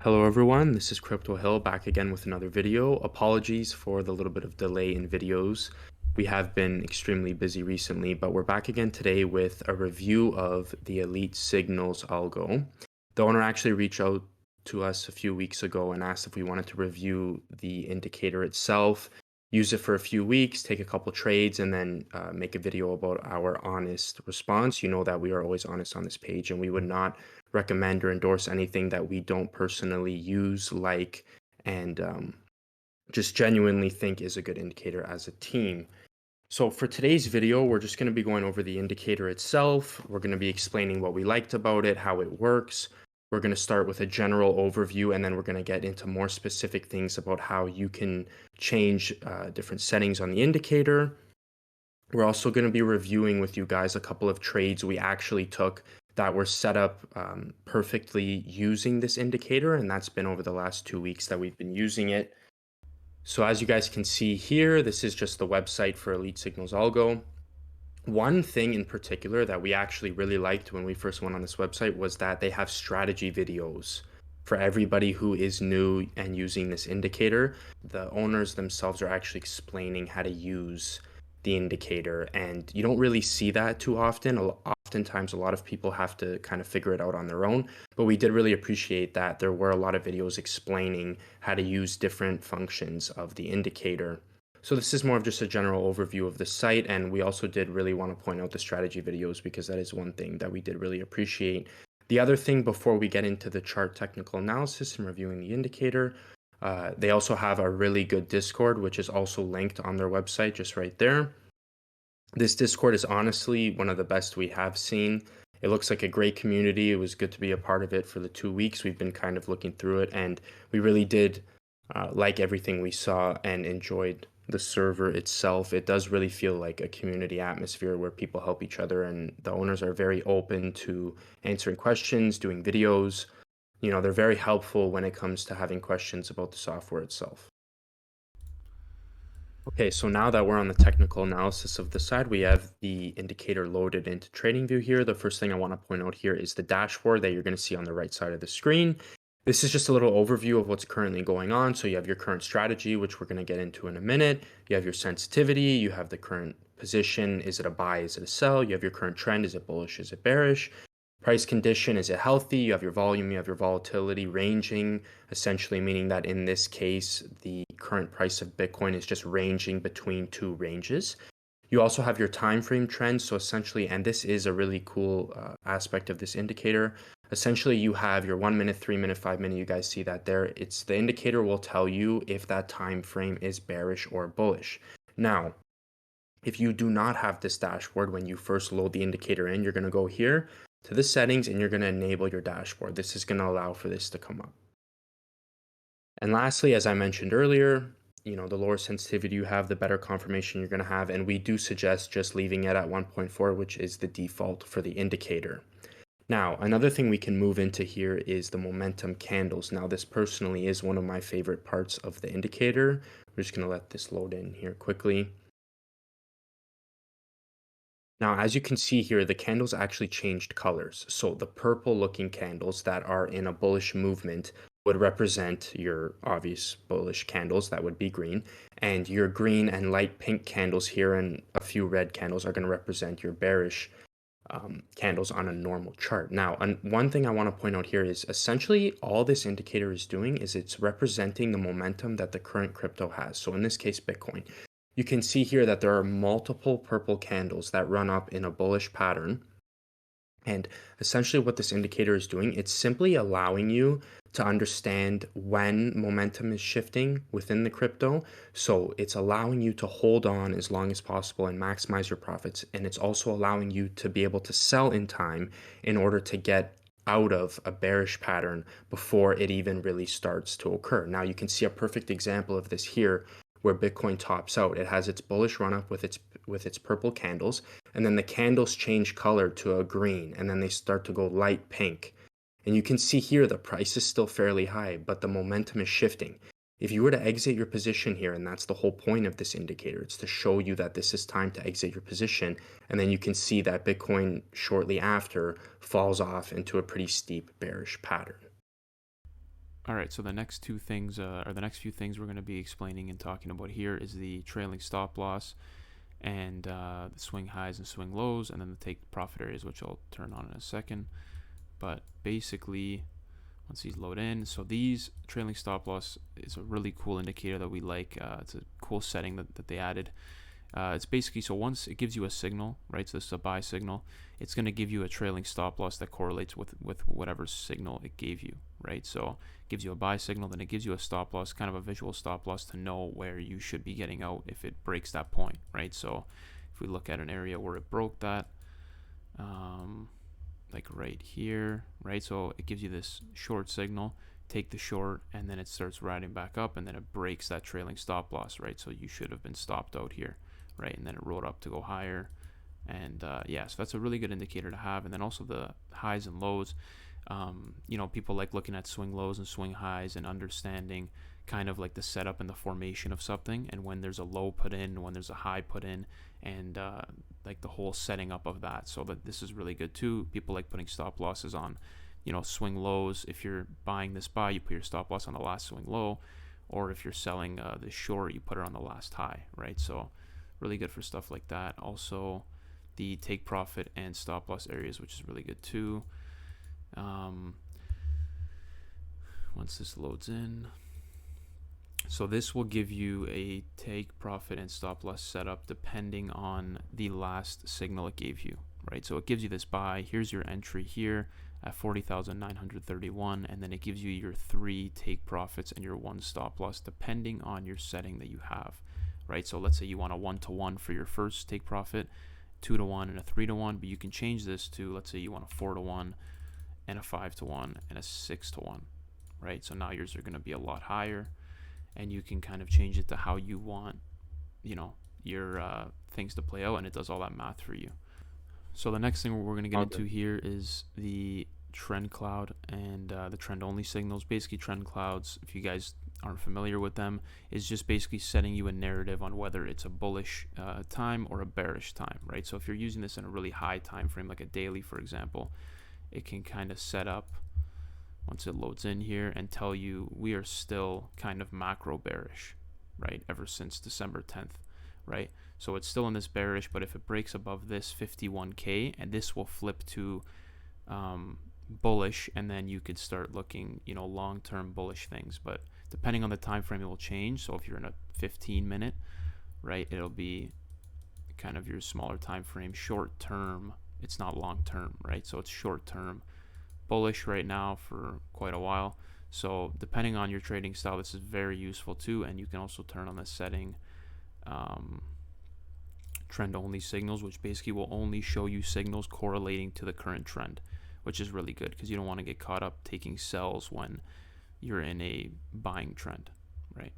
Hello everyone, this is Crypto Hill back again with another video. Apologies for the little bit of delay in videos. We have been extremely busy recently, but we're back again today with a review of the Elite Signals Algo. The owner actually reached out to us a few weeks ago and asked if we wanted to review the indicator itself, use it for a few weeks, take a couple trades, and then make a video about our honest response. You know that we are always honest on this page, and we would not recommend or endorse anything that we don't personally use, and just genuinely think is a good indicator as a team. So for today's video, we're just going to be going over the indicator itself. We're going to be explaining what we liked about it, how it works. We're going to start with a general overview, and then we're going to get into more specific things about how you can change different settings on the indicator. We're also going to be reviewing with you guys a couple of trades we actually took that were set up perfectly using this indicator, and that's been over the last 2 weeks that we've been using it. So as you guys can see here, this is just the website for Elite Signals Algo. One thing in particular that we actually really liked when we first went on this website was that they have strategy videos for everybody who is new and using this indicator. The owners themselves are actually explaining how to use the indicator, and you don't really see that too often. Oftentimes, a lot of people have to kind of figure it out on their own, but we did really appreciate that there were a lot of videos explaining how to use different functions of the indicator. So this is more of just a general overview of the site, and we also did really want to point out the strategy videos because that is one thing that we did really appreciate. The other thing before we get into the chart technical analysis and reviewing the indicator, they also have a really good Discord, which is also linked on their website just right there. This Discord is honestly one of the best we have seen. It looks like a great community. It was good to be a part of it for the 2 weeks. We've been kind of looking through it, and we really did like everything we saw and enjoyed the server itself. It does really feel like a community atmosphere where people help each other, and the owners are very open to answering questions, doing videos. You know, they're very helpful when it comes to having questions about the software itself. Okay, so now that we're on the technical analysis of the side, we have the indicator loaded into TradingView here. The first thing I want to point out here is the dashboard that you're going to see on the right side of the screen. This is just a little overview of what's currently going on. So you have your current strategy, which we're going to get into in a minute. You have your sensitivity, you have the current position. Is it a buy? Is it a sell? You have your current trend. Is it bullish? Is it bearish? Price condition, is it healthy? You have your volume, you have your volatility ranging, essentially meaning that in this case, the current price of Bitcoin is just ranging between two ranges. You also have your time frame trends. So essentially, and this is a really cool aspect of this indicator. Essentially, you have your 1 minute, 3 minute, 5 minute. You guys see that there. It's the indicator will tell you if that time frame is bearish or bullish. Now, if you do not have this dashboard when you first load the indicator in, you're going to go here to the settings and you're going to enable your dashboard. This is going to allow for this to come up. And lastly, as I mentioned earlier, the lower sensitivity you have, the better confirmation you're going to have. And we do suggest just leaving it at 1.4, which is the default for the indicator. Now, another thing we can move into here is the momentum candles. Now, this personally is one of my favorite parts of the indicator. We're just going to let this load in here quickly. Now, as you can see here, the candles actually changed colors. So the purple looking candles that are in a bullish movement would represent your obvious bullish candles, that would be green. And your green and light pink candles here and a few red candles are going to represent your bearish candles on a normal chart. Now, one thing I want to point out here is essentially all this indicator is doing is it's representing the momentum that the current crypto has. So in this case, Bitcoin. You can see here that there are multiple purple candles that run up in a bullish pattern. And essentially what this indicator is doing, it's simply allowing you to understand when momentum is shifting within the crypto. So it's allowing you to hold on as long as possible and maximize your profits. And it's also allowing you to be able to sell in time in order to get out of a bearish pattern before it even really starts to occur. Now you can see a perfect example of this here where Bitcoin tops out. It has its bullish run up with its purple candles, and then the candles change color to a green, and then they start to go light pink. And you can see here the price is still fairly high, but the momentum is shifting. If you were to exit your position here, and that's the whole point of this indicator, it's to show you that this is time to exit your position, and then you can see that Bitcoin shortly after falls off into a pretty steep bearish pattern. All right, so the next two things, or the next few things we're going to be explaining and talking about here is the trailing stop loss and the swing highs and swing lows, and then the take profit areas, which I'll turn on in a second. But basically, once these load in, so these trailing stop loss is a really cool indicator that we like. It's a cool setting that they added. It's basically, so once it gives you a signal, right? So this is a buy signal. It's going to give you a trailing stop loss that correlates with whatever signal it gave you, right? So it gives you a buy signal, then it gives you a stop loss, kind of a visual stop loss to know where you should be getting out if it breaks that point, right? So if we look at an area where it broke that, like right here, right? So it gives you this short signal, take the short, and then it starts riding back up, and then it breaks that trailing stop loss, right? So you should have been stopped out here, right? And then it rode up to go higher. And yeah, so that's a really good indicator to have. And then also the highs and lows. People like looking at swing lows and swing highs and understanding kind of like the setup and the formation of something, and when there's a low put in, when there's a high put in, and like the whole setting up of that. So that this is really good too. People like putting stop losses on, swing lows. If you're buying this buy, you put your stop loss on the last swing low, or if you're selling this short, you put it on the last high, right? So really good for stuff like that. Also, the take profit and stop loss areas, which is really good too. Once this loads in, so this will give you a take profit and stop loss setup depending on the last signal it gave you, right? So it gives you this buy. Here's your entry here at 40,931, and then it gives you your 3 take profits and your 1 stop loss depending on your setting that you have, right? So let's say you want a 1-to-1 for your first take profit, 2-to-1 and a 3-to-1, but you can change this to, let's say you want a 4-to-1 and a 5-to-1 and a 6-to-1, right? So now yours are going to be a lot higher, and you can kind of change it to how you want, your things to play out, and it does all that math for you. So the next thing we're going to get into here is the trend cloud and the trend only signals. Basically, trend clouds, if you guys aren't familiar with them, is just basically setting you a narrative on whether it's a bullish time or a bearish time, right? So if you're using this in a really high time frame, like a daily, for example, it can kind of set up, once it loads in here, and tell you we are still kind of macro bearish, right? Ever since December 10th, right? So it's still in this bearish, but if it breaks above this 51K, and this will flip to bullish, and then you could start looking, long-term bullish things. But depending on the time frame, it will change. So if you're in a 15-minute, right, it'll be kind of your smaller time frame. Short term, it's not long term, right? So it's short term bullish right now for quite a while. So depending on your trading style, this is very useful too. And you can also turn on the setting trend only signals, which basically will only show you signals correlating to the current trend, which is really good because you don't want to get caught up taking sells when you're in a buying trend, right?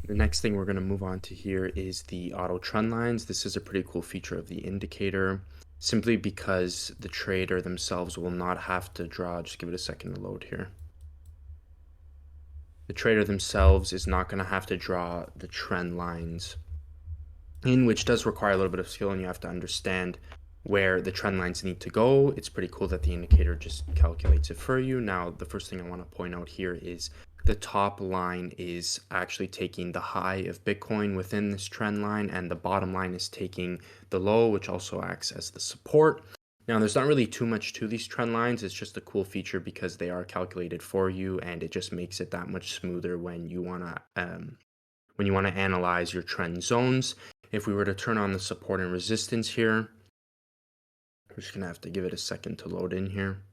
The next thing we're going to move on to here is the auto trend lines. This is a pretty cool feature of the indicator, simply because the trader themselves will not have to draw. Just give it a second to load here. The trader themselves is not going to have to draw the trend lines in, which does require a little bit of skill, and you have to understand where the trend lines need to go. It's pretty cool that the indicator just calculates it for you. Now, the first thing I want to point out here is the top line is actually taking the high of Bitcoin within this trend line, and the bottom line is taking the low, which also acts as the support. Now, there's not really too much to these trend lines. It's just a cool feature because they are calculated for you, and it just makes it that much smoother when you want to analyze your trend zones. If we were to turn on the support and resistance here, we're just going to have to give it a second to load in here.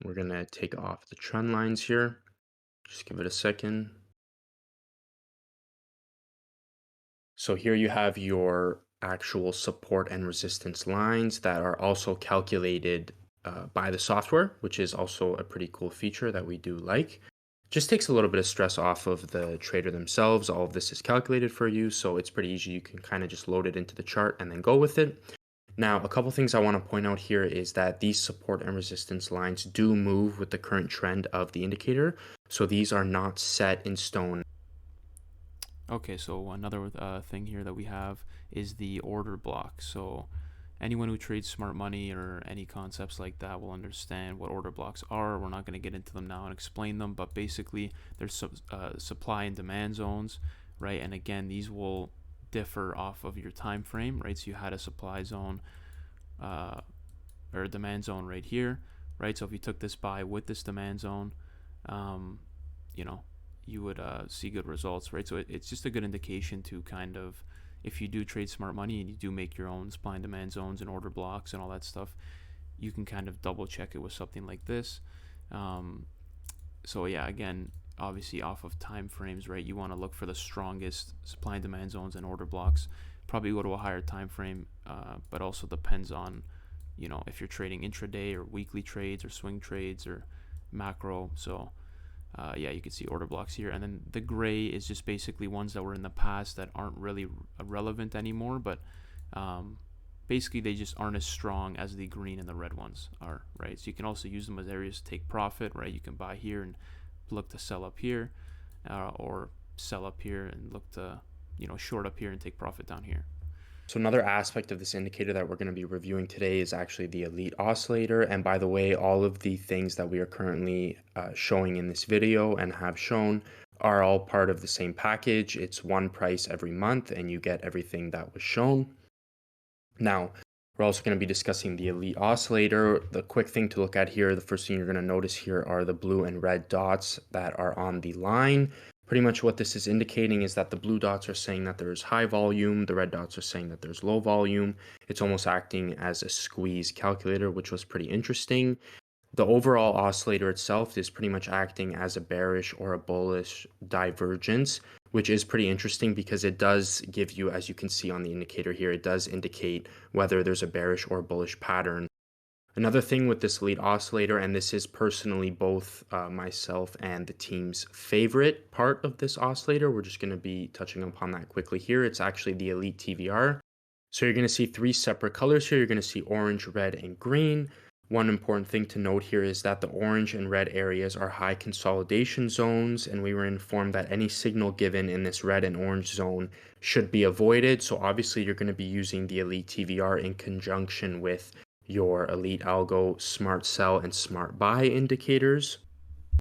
We're going to take off the trend lines here. Just give it a second. So here you have your actual support and resistance lines that are also calculated by the software, which is also a pretty cool feature that we do like. Just takes a little bit of stress off of the trader themselves. All of this is calculated for you, so it's pretty easy. You can kind of just load it into the chart and then go with it. Now, a couple things I want to point out here is that these support and resistance lines do move with the current trend of the indicator. So these are not set in stone. Okay, so another thing here that we have is the order block. So anyone who trades smart money or any concepts like that will understand what order blocks are. We're not going to get into them now and explain them, but basically there's supply and demand zones, right? And again, these will differ off of your time frame, right? So you had a supply zone or a demand zone right here, right? So if you took this buy with this demand zone, you know, you would see good results, right? So it's just a good indication to kind of, if you do trade smart money and you do make your own supply and demand zones and order blocks and all that stuff, you can kind of double check it with something like this. So yeah, again, obviously off of time frames, right? You want to look for the strongest supply and demand zones and order blocks. Probably go to a higher time frame, but also depends on, you know, if you're trading intraday or weekly trades or swing trades or macro. So yeah, you can see order blocks here, and then the gray is just basically ones that were in the past that aren't really relevant anymore, but basically they just aren't as strong as the green and the red ones are, right? So you can also use them as areas to take profit, right? You can buy here and look to sell up here, or sell up here and look to, you know, short up here and take profit down here. So another aspect of this indicator that we're going to be reviewing today is actually the Elite Oscillator. And by the way, all of the things that we are currently showing in this video and have shown are all part of the same package. It's one price every month and you get everything that was shown. Now, we're also going to be discussing the Elite Oscillator. The quick thing to look at here, the first thing you're going to notice here are the blue and red dots that are on the line. Pretty much what this is indicating is that the blue dots are saying that there's high volume, the red dots are saying that there's low volume. It's almost acting as a squeeze calculator, which was pretty interesting. The overall oscillator itself is pretty much acting as a bearish or a bullish divergence, which is pretty interesting because it does give you, as you can see on the indicator here, it does indicate whether there's a bearish or bullish pattern. Another thing with this Elite Oscillator, and this is personally both myself and the team's favorite part of this oscillator, we're just going to be touching upon that quickly here. It's actually the Elite TVR. So you're going to see three separate colors here. You're going to see orange, red, and green. One important thing to note here is that the orange and red areas are high consolidation zones, and we were informed that any signal given in this red and orange zone should be avoided. So obviously you're going to be using the Elite TVR in conjunction with your Elite Algo, Smart Sell, and Smart Buy indicators.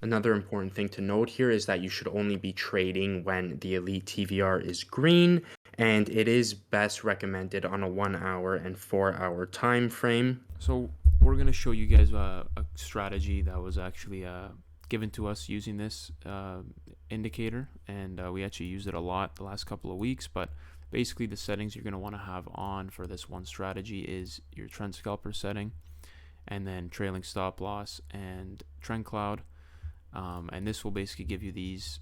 Another important thing to note here is that you should only be trading when the Elite TVR is green, and it is best recommended on a 1 hour and 4 hour time frame. So we're going to show you guys a strategy that was actually given to us using this indicator, and we actually used it a lot the last couple of weeks. But basically the settings you're going to want to have on for this one strategy is your trend scalper setting, and then trailing stop loss and trend cloud, and this will basically give you these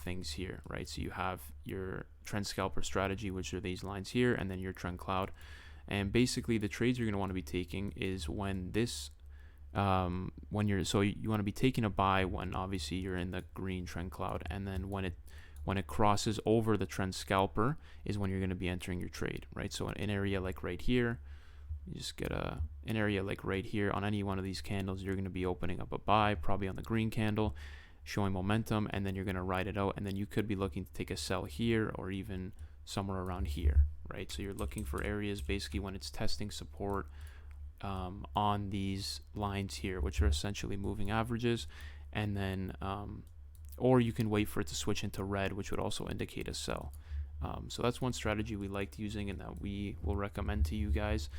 things here, right? So you have your trend scalper strategy, which are these lines here, and then your trend cloud. And basically the trades you're going to want to be taking is when this when you're, so you want to be taking a buy when obviously you're in the green trend cloud, and then when it crosses over the trend scalper is when you're going to be entering your trade, right? So an area like right here, you just get an area like right here on any one of these candles, you're going to be opening up a buy, probably on the green candle, showing momentum, and then you're going to ride it out, and then you could be looking to take a sell here or even somewhere around here, right? So you're looking for areas basically when it's testing support on these lines here, which are essentially moving averages, and then or you can wait for it to switch into red, which would also indicate a sell. So that's one strategy we liked using and that we will recommend to you guys.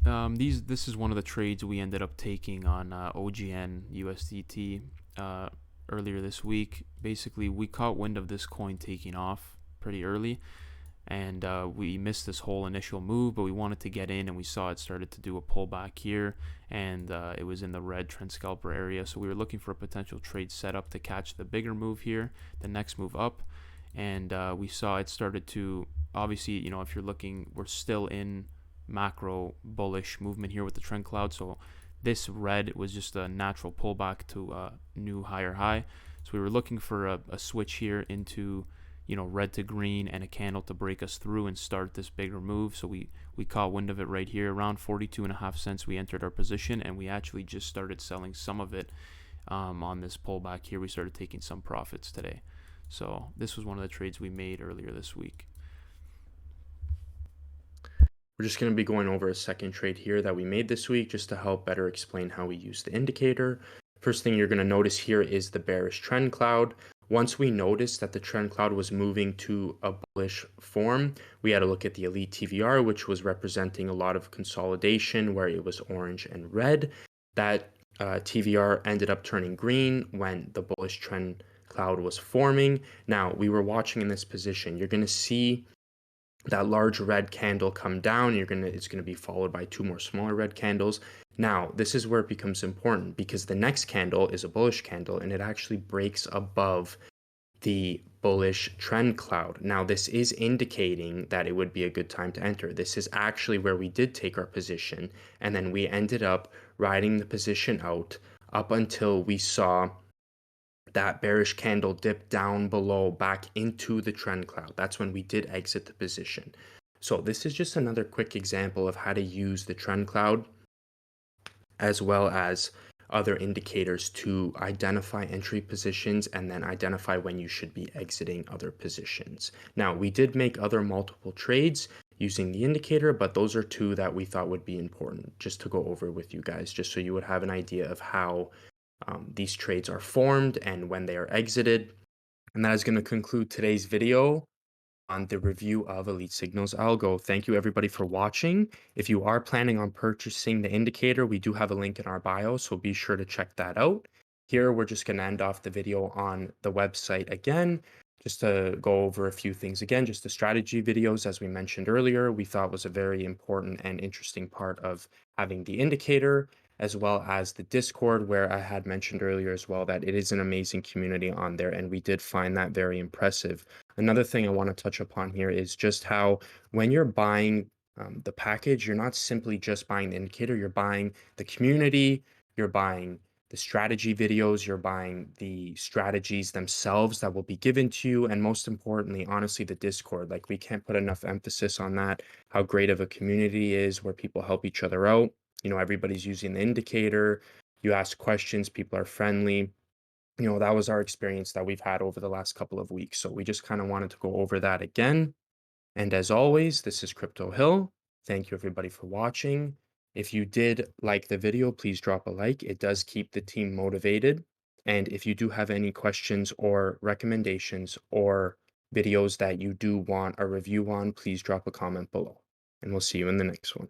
This is one of the trades we ended up taking on OGN USDT earlier this week. Basically, we caught wind of this coin taking off pretty early, and we missed this whole initial move, but we wanted to get in, and we saw it started to do a pullback here, and it was in the red trend scalper area. So we were looking for a potential trade setup to catch the bigger move here, the next move up, and we saw it started to, obviously, you know, if you're looking, we're still in macro bullish movement here with the trend cloud. So this red was just a natural pullback to a new higher high. So we were looking for a switch here into, you know, red to green and a candle to break us through and start this bigger move. So we caught wind of it right here around 42.5 cents. We entered our position, and we actually just started selling some of it on this pullback here. We started taking some profits today. So this was one of the trades we made earlier this week. We're just going to be going over a second trade here that we made this week just to help better explain how we use the indicator. First thing you're going to notice here is the bearish trend cloud. Once we noticed that the trend cloud was moving to a bullish form, we had to look at the Elite TVR, which was representing a lot of consolidation where it was orange and red. That TVR ended up turning green when the bullish trend cloud was forming. Now, we were watching in this position. You're going to see that large red candle come down. It's gonna be followed by two more smaller red candles. Now, this is where it becomes important because the next candle is a bullish candle and it actually breaks above the bullish trend cloud. Now, this is indicating that it would be a good time to enter. This is actually where we did take our position, and then we ended up riding the position out up until we saw that bearish candle dip down below back into the trend cloud. That's when we did exit the position. So this is just another quick example of how to use the trend cloud as well as other indicators to identify entry positions and then identify when you should be exiting other positions. Now, we did make other multiple trades using the indicator, but those are two that we thought would be important just to go over with you guys, just so you would have an idea of how these trades are formed and when they are exited. And that is going to conclude today's video on the review of Elite Signals Algo. Thank you everybody for watching. If you are planning on purchasing the indicator, we do have a link in our bio, so be sure to check that out. Here, we're just going to end off the video on the website again, just to go over a few things again, just the strategy videos, as we mentioned earlier, we thought was a very important and interesting part of having the indicator, as well as the Discord, where I had mentioned earlier as well that it is an amazing community on there, and we did find that very impressive. Another thing I want to touch upon here is just how when you're buying the package, you're not simply just buying the indicator, you're buying the community, you're buying the strategy videos, you're buying the strategies themselves that will be given to you, and most importantly, honestly, the Discord. Like, we can't put enough emphasis on that, how great of a community is where people help each other out. You know, everybody's using the indicator, you ask questions, people are friendly. You know, that was our experience that we've had over the last couple of weeks. So we just kind of wanted to go over that again. And as always, this is Crypto Hill. Thank you everybody for watching. If you did like the video, please drop a like. It does keep the team motivated. And if you do have any questions or recommendations or videos that you do want a review on, please drop a comment below. And we'll see you in the next one.